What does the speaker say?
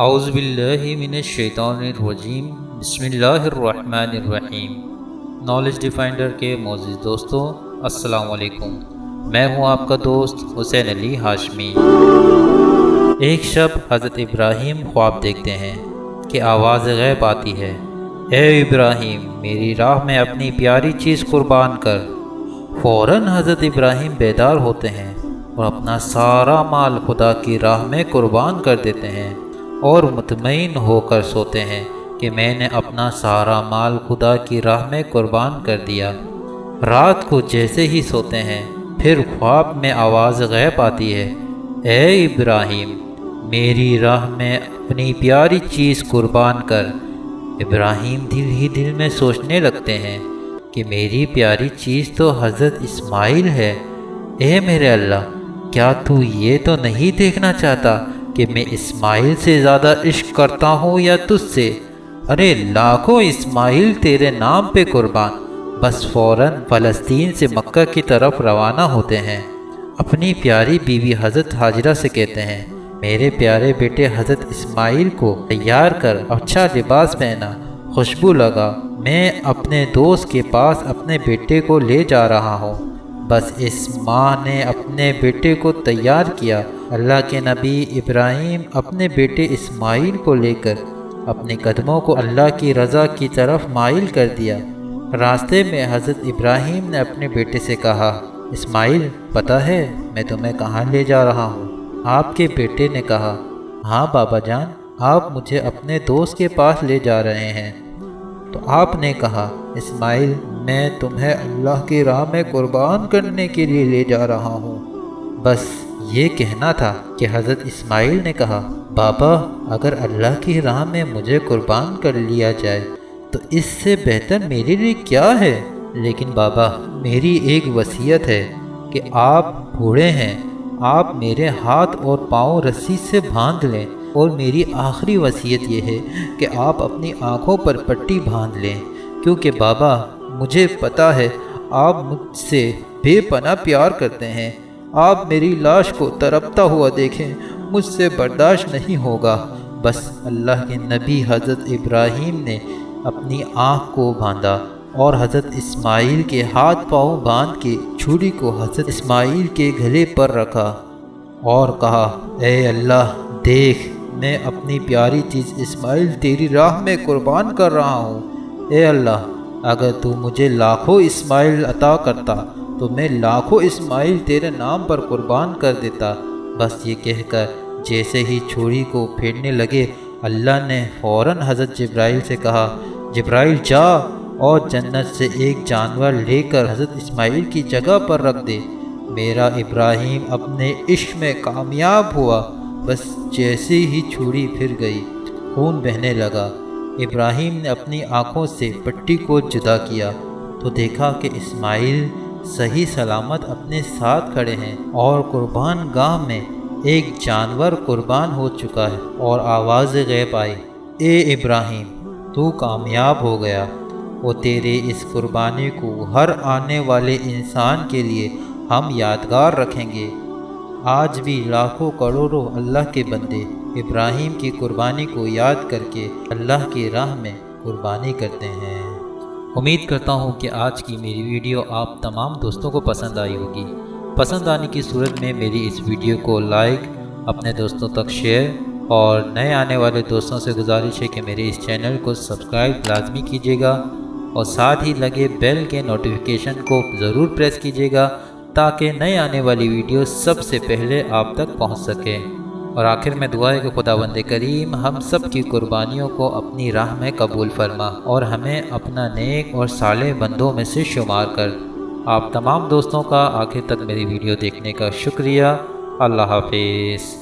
اعوذ باللہ من الشیطان الرجیم بسم اللہ الرحمن الرحیم۔ نالج ڈیفائنڈر کے معزز دوستوں، السلام علیکم۔ میں ہوں آپ کا دوست حسین علی ہاشمی۔ ایک شب حضرت ابراہیم خواب دیکھتے ہیں کہ آواز غیب آتی ہے، اے ابراہیم میری راہ میں اپنی پیاری چیز قربان کر۔ فوراً حضرت ابراہیم بیدار ہوتے ہیں اور اپنا سارا مال خدا کی راہ میں قربان کر دیتے ہیں اور مطمئن ہو کر سوتے ہیں کہ میں نے اپنا سارا مال خدا کی راہ میں قربان کر دیا۔ رات کو جیسے ہی سوتے ہیں پھر خواب میں آواز غیب آتی ہے، اے ابراہیم میری راہ میں اپنی پیاری چیز قربان کر۔ ابراہیم دل ہی دل میں سوچنے لگتے ہیں کہ میری پیاری چیز تو حضرت اسماعیل ہے۔ اے میرے اللہ، کیا تو یہ تو نہیں دیکھنا چاہتا کہ میں اسماعیل سے زیادہ عشق کرتا ہوں یا تجھ سے؟ ارے لاکھوں اسماعیل تیرے نام پہ قربان۔ بس فوراً فلسطین سے مکہ کی طرف روانہ ہوتے ہیں۔ اپنی پیاری بیوی حضرت ہاجرہ سے کہتے ہیں، میرے پیارے بیٹے حضرت اسماعیل کو تیار کر، اچھا لباس پہنا، خوشبو لگا، میں اپنے دوست کے پاس اپنے بیٹے کو لے جا رہا ہوں۔ بس اس ماں نے اپنے بیٹے کو تیار کیا۔ اللہ کے نبی ابراہیم اپنے بیٹے اسماعیل کو لے کر اپنے قدموں کو اللہ کی رضا کی طرف مائل کر دیا۔ راستے میں حضرت ابراہیم نے اپنے بیٹے سے کہا، اسماعیل پتہ ہے میں تمہیں کہاں لے جا رہا ہوں؟ آپ کے بیٹے نے کہا، ہاں بابا جان، آپ مجھے اپنے دوست کے پاس لے جا رہے ہیں۔ تو آپ نے کہا، اسماعیل میں تمہیں اللہ کی راہ میں قربان کرنے کے لیے لے جا رہا ہوں۔ بس یہ کہنا تھا کہ حضرت اسماعیل نے کہا، بابا اگر اللہ کی راہ میں مجھے قربان کر لیا جائے تو اس سے بہتر میرے لیے کیا ہے؟ لیکن بابا میری ایک وصیت ہے کہ آپ بوڑھے ہیں، آپ میرے ہاتھ اور پاؤں رسی سے باندھ لیں، اور میری آخری وصیت یہ ہے کہ آپ اپنی آنکھوں پر پٹی باندھ لیں، کیونکہ بابا مجھے پتہ ہے آپ مجھ سے بے پناہ پیار کرتے ہیں۔ آپ میری لاش کو تڑپتا ہوا دیکھیں، مجھ سے برداشت نہیں ہوگا۔ بس اللہ کے نبی حضرت ابراہیم نے اپنی آنکھ کو باندھا اور حضرت اسماعیل کے ہاتھ پاؤں باندھ کے چھری کو حضرت اسماعیل کے گلے پر رکھا اور کہا، اے اللہ دیکھ، میں اپنی پیاری چیز اسماعیل تیری راہ میں قربان کر رہا ہوں۔ اے اللہ اگر تو مجھے لاکھوں اسماعیل عطا کرتا تو میں لاکھوں اسماعیل تیرے نام پر قربان کر دیتا۔ بس یہ کہہ کر جیسے ہی چھری کو پھیرنے لگے، اللہ نے فوراً حضرت جبرائیل سے کہا، جبرائیل جا اور جنت سے ایک جانور لے کر حضرت اسماعیل کی جگہ پر رکھ دے۔ میرا ابراہیم اپنے عشق میں کامیاب ہوا۔ بس جیسے ہی چھری پھر گئی، خون بہنے لگا۔ ابراہیم نے اپنی آنکھوں سے پٹی کو جدا کیا تو دیکھا کہ اسماعیل صحیح سلامت اپنے ساتھ کھڑے ہیں اور قربان گاہ میں ایک جانور قربان ہو چکا ہے، اور آواز غیب آئی، اے ابراہیم تو کامیاب ہو گیا، اور تیرے اس قربانی کو ہر آنے والے انسان کے لیے ہم یادگار رکھیں گے۔ آج بھی لاکھوں کروڑوں اللہ کے بندے ابراہیم کی قربانی کو یاد کر کے اللہ کی راہ میں قربانی کرتے ہیں۔ امید کرتا ہوں کہ آج کی میری ویڈیو آپ تمام دوستوں کو پسند آئی ہوگی۔ پسند آنے کی صورت میں میری اس ویڈیو کو لائک، اپنے دوستوں تک شیئر، اور نئے آنے والے دوستوں سے گزارش ہے کہ میرے اس چینل کو سبسکرائب لازمی کیجیے گا، اور ساتھ ہی لگے بیل کے نوٹیفیکیشن کو ضرور پریس کیجیے گا تاکہ نئے آنے والی ویڈیو سب سے پہلے آپ تک پہنچ سکے۔ اور آخر میں دعا ہے کہ خداوند کریم ہم سب کی قربانیوں کو اپنی راہ میں قبول فرما اور ہمیں اپنا نیک اور صالح بندوں میں سے شمار کر۔ آپ تمام دوستوں کا آخر تک میری ویڈیو دیکھنے کا شکریہ۔ اللہ حافظ۔